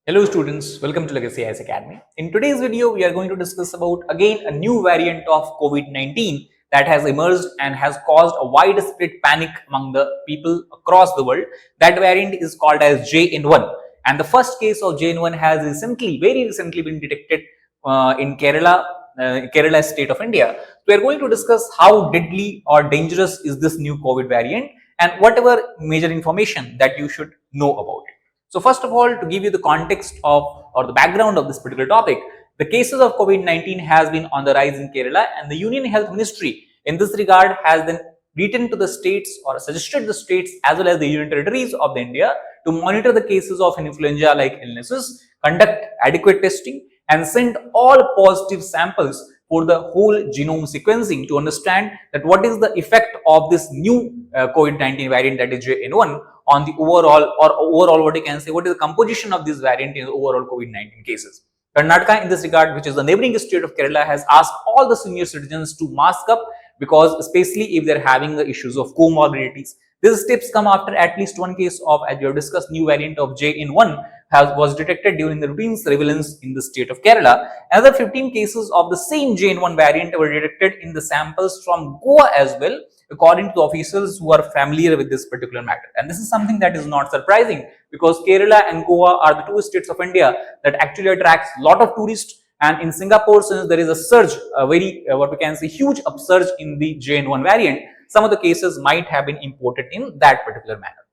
Hello students, welcome to Legacy IS Academy. In today's video, we are going to discuss about again a new variant of COVID-19 that has emerged and has caused a widespread panic among the people across the world. That variant is called as JN1, and the first case of JN1 has very recently been detected in Kerala state of India. We are going to discuss how deadly or dangerous is this new COVID variant and whatever major information that you should know about it. So first of all, to give you the context of or the background of this particular topic, the cases of COVID-19 has been on the rise in Kerala, and the Union Health Ministry in this regard has then written to the states or suggested the states as well as the union territories of the India to monitor the cases of influenza like illnesses, conduct adequate testing and send all positive samples for the whole genome sequencing to understand that what is the effect of this new COVID-19 variant, that is JN1, on the overall what you can say, what is the composition of this variant in the overall COVID-19 cases. Karnataka in this regard, which is the neighboring state of Kerala, has asked all the senior citizens to mask up, because especially if they're having the issues of comorbidities. These steps come after at least one case of, as we have discussed, new variant of JN1 was detected during the routine surveillance in the state of Kerala. Another 15 cases of the same JN1 variant were detected in the samples from Goa as well, according to the officials who are familiar with this particular matter. And this is something that is not surprising, because Kerala and Goa are the two states of India that actually attracts a lot of tourists. And in Singapore, since there is a surge, a very what we can say huge upsurge in the JN1 variant, some of the cases might have been imported in that particular manner.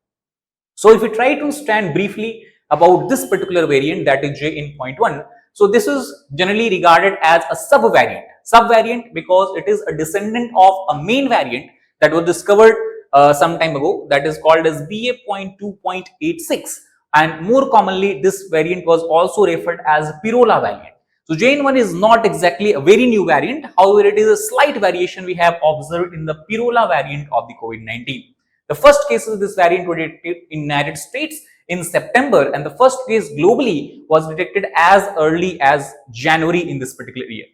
So if we try to understand briefly about this particular variant, that is JN.1, so this is generally regarded as a subvariant because it is a descendant of a main variant that was discovered some time ago, that is called as BA.2.86, and more commonly this variant was also referred as Pirola variant. So JN1 is not exactly a very new variant, however it is a slight variation we have observed in the Pirola variant of the COVID-19. The first cases of this variant were detected in United States in September, and the first case globally was detected as early as January in this particular year.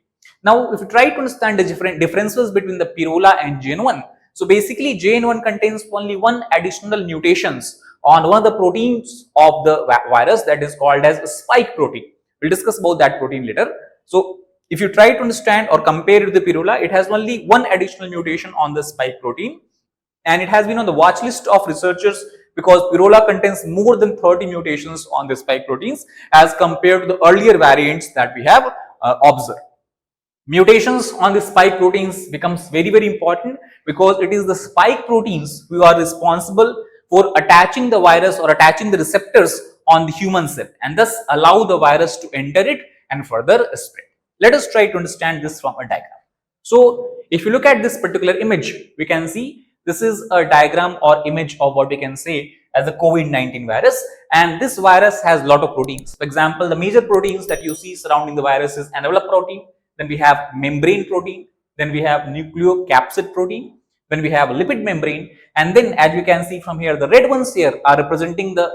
Now, if you try to understand the different differences between the Pirola and JN1, so basically JN1 contains only one additional mutations on one of the proteins of the virus, that is called as spike protein. We'll discuss about that protein later. So if you try to understand or compare it with the Pirola, it has only one additional mutation on the spike protein, and it has been on the watch list of researchers because Pirola contains more than 30 mutations on the spike proteins as compared to the earlier variants that we have observed. Mutations on the spike proteins becomes very important because it is the spike proteins who are responsible for attaching the virus or attaching the receptors on the human cell, and thus allow the virus to enter it and further spread. Let us try to understand this from a diagram. So if you look at this particular image, we can see this is a diagram or image of what we can say as a COVID-19 virus, and this virus has a lot of proteins. For example, the major proteins that you see surrounding the virus is envelope protein, then we have membrane protein, then we have nucleocapsid protein, then we have lipid membrane, and then as you can see from here, the red ones here are representing the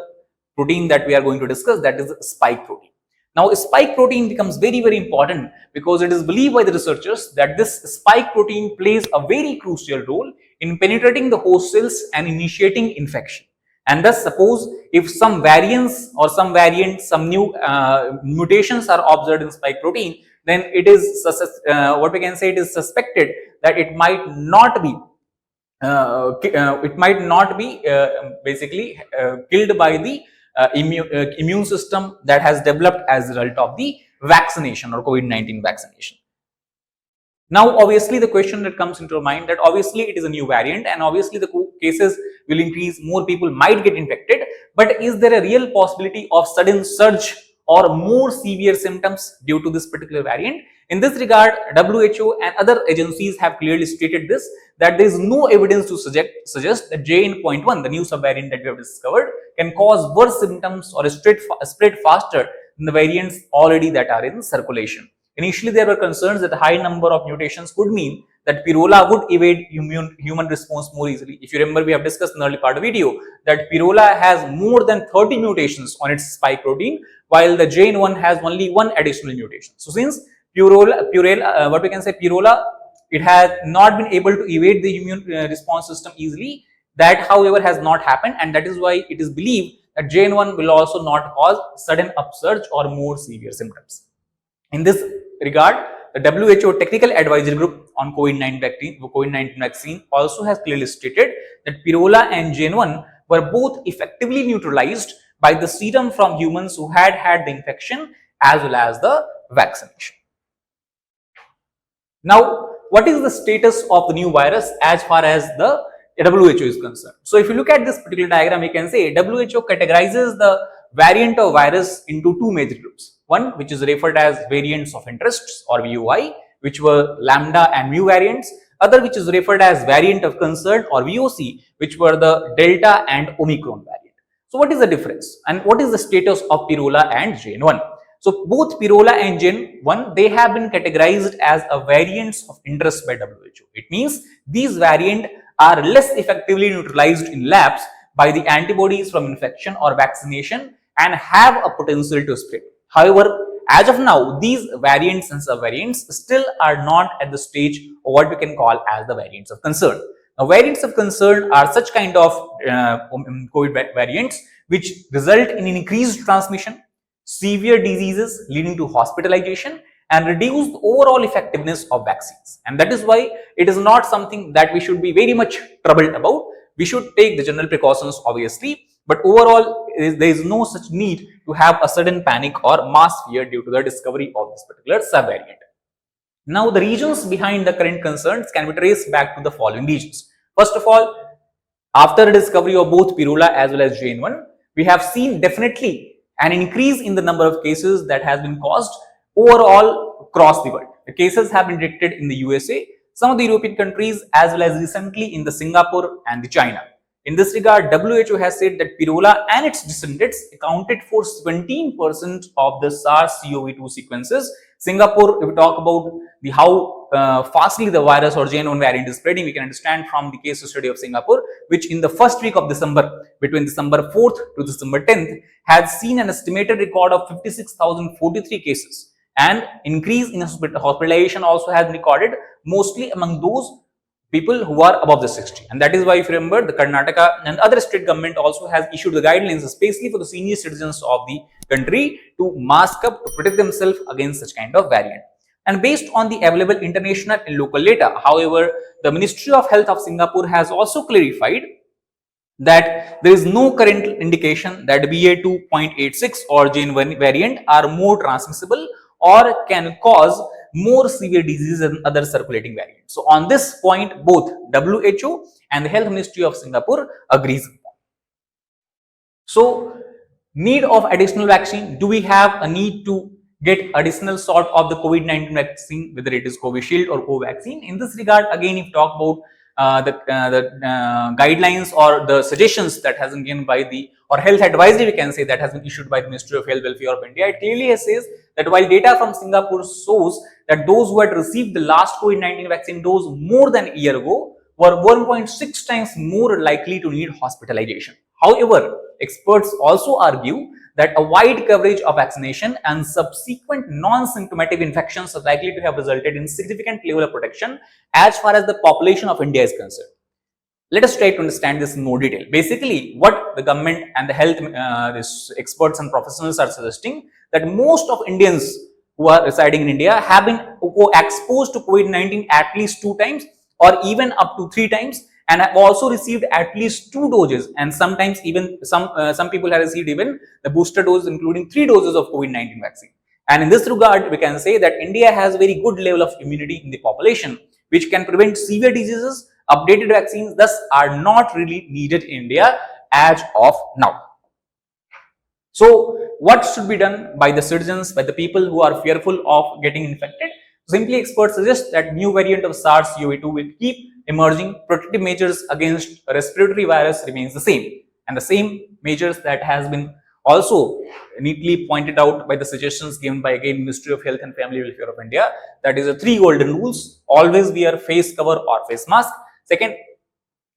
protein that we are going to discuss, that is spike protein. Now, spike protein becomes very important because it is believed by the researchers that this spike protein plays a very crucial role in penetrating the host cells and initiating infection. And thus, suppose if some variants or some variants, some new mutations are observed in spike protein, then it is what we can say, it is suspected that it might not be basically killed by the immune system that has developed as a result of the vaccination or COVID-19 vaccination. Now, obviously, the question that comes into your mind that obviously it is a new variant and obviously the cases will increase, more people might get infected, but is there a real possibility of sudden surge or more severe symptoms due to this particular variant? In this regard, WHO and other agencies have clearly stated this, that there is no evidence to suggest that JN.1, the new subvariant that we have discovered, can cause worse symptoms or spread faster than the variants already that are in circulation. Initially, there were concerns that a high number of mutations could mean that Pirola would evade human response more easily. If you remember, we have discussed in the early part of the video that Pirola has more than 30 mutations on its spike protein, while the JN1 has only one additional mutation. So since Pirola, it has not been able to evade the immune response system easily, that however has not happened, and that is why it is believed a JN1 will also not cause sudden upsurge or more severe symptoms. In this regard, the WHO Technical Advisory Group on COVID-19 vaccine also has clearly stated that Pirola and JN1 were both effectively neutralized by the serum from humans who had had the infection as well as the vaccination. Now, what is the status of the new virus as far as the WHO is concerned? So, if you look at this particular diagram, you can say WHO categorizes the variant of virus into two major groups. One, which is referred as variants of interest or VOI, which were lambda and mu variants. Other, which is referred as variant of concern or VOC, which were the delta and omicron variant. So, what is the difference and what is the status of Pirola and JN1? So, both Pirola and JN1, they have been categorized as a variants of interest by WHO. It means these variants are less effectively neutralized in labs by the antibodies from infection or vaccination and have a potential to spread. However, as of now, these variants and subvariants still are not at the stage of what we can call as the variants of concern. Now, variants of concern are such kind of COVID variants which result in increased transmission, severe diseases leading to hospitalization, and reduced overall effectiveness of vaccines. And that is why it is not something that we should be very much troubled about. We should take the general precautions, obviously, but overall there is no such need to have a sudden panic or mass fear due to the discovery of this particular subvariant. Now, the reasons behind the current concerns can be traced back to the following regions. First of all, after the discovery of both Pirola as well as JN1, we have seen definitely an increase in the number of cases that has been caused overall across the world. The cases have been detected in the USA, some of the European countries, as well as recently in the Singapore and the China. In this regard, WHO has said that Pirola and its descendants accounted for 17% of the SARS-CoV-2 sequences. Singapore, if we talk about how fastly the virus or JN1 variant is spreading, we can understand from the case study of Singapore, which in the first week of December, between December 4th to December 10th, had seen an estimated record of 56,043 cases. And increase in hospitalization also has been recorded, mostly among those people who are above the 60. And that is why, if you remember, the Karnataka and other state government also has issued the guidelines, especially for the senior citizens of the country, to mask up to protect themselves against such kind of variant. And based on the available international and local data, however, the Ministry of Health of Singapore has also clarified that there is no current indication that BA2.86 or JN1 variant are more transmissible or can cause more severe disease than other circulating variants. So, on this point, both WHO and the Health Ministry of Singapore agrees. So, need of additional vaccine. Do we have a need to get additional sort of the COVID-19 vaccine, whether it is Covishield or Covaxin? In this regard, again, if you talk about the guidelines or the suggestions that has been given by the health advisory, we can say, that has been issued by the Ministry of Health Welfare of India, it clearly says that while data from Singapore shows that those who had received the last COVID-19 vaccine dose more than a year ago were 1.6 times more likely to need hospitalization. However, experts also argue that a wide coverage of vaccination and subsequent non-symptomatic infections are likely to have resulted in significant level of protection as far as the population of India is concerned. Let us try to understand this in more detail. Basically, what the government and the health experts and professionals are suggesting, that most of Indians who are residing in India have been exposed to COVID-19 at least 2 times or even up to 3 times, and have also received at least 2 doses, and sometimes even some people have received even the booster dose, including 3 doses of COVID-19 vaccine. And in this regard, we can say that India has very good level of immunity in the population, which can prevent severe diseases. Updated vaccines thus are not really needed in India as of now. So, what should be done by the citizens, by the people who are fearful of getting infected? Simply, experts suggest that new variant of SARS-CoV-2 will keep emerging. Protective measures against respiratory virus remains the same, and the same measures that has been also neatly pointed out by the suggestions given by, again, Ministry of Health and Family Welfare of India. That is the 3 golden rules: always wear face cover or face mask. Second,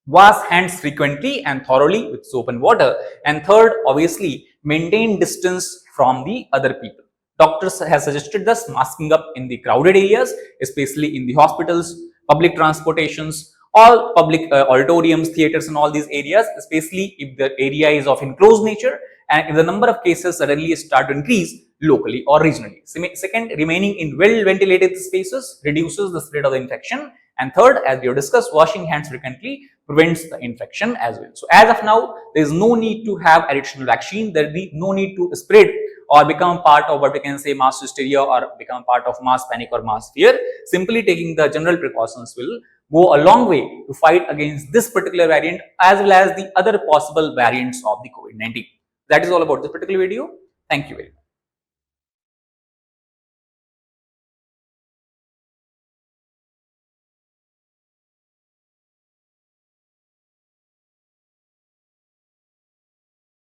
wash hands frequently and thoroughly with soap and water. And third, obviously, maintain distance from the other people. Doctors have suggested thus masking up in the crowded areas, especially in the hospitals, public transportations, all public auditoriums, theaters and all these areas, especially if the area is of enclosed nature, and if the number of cases suddenly start to increase locally or regionally. Second, remaining in well-ventilated spaces reduces the spread of the infection. And third, as we have discussed, washing hands frequently prevents the infection as well. So as of now, there is no need to have additional vaccine. There will be no need to spread or become part of what we can say mass hysteria or become part of mass panic or mass fear. Simply taking the general precautions will go a long way to fight against this particular variant as well as the other possible variants of the COVID-19. That is all about this particular video. Thank you very much.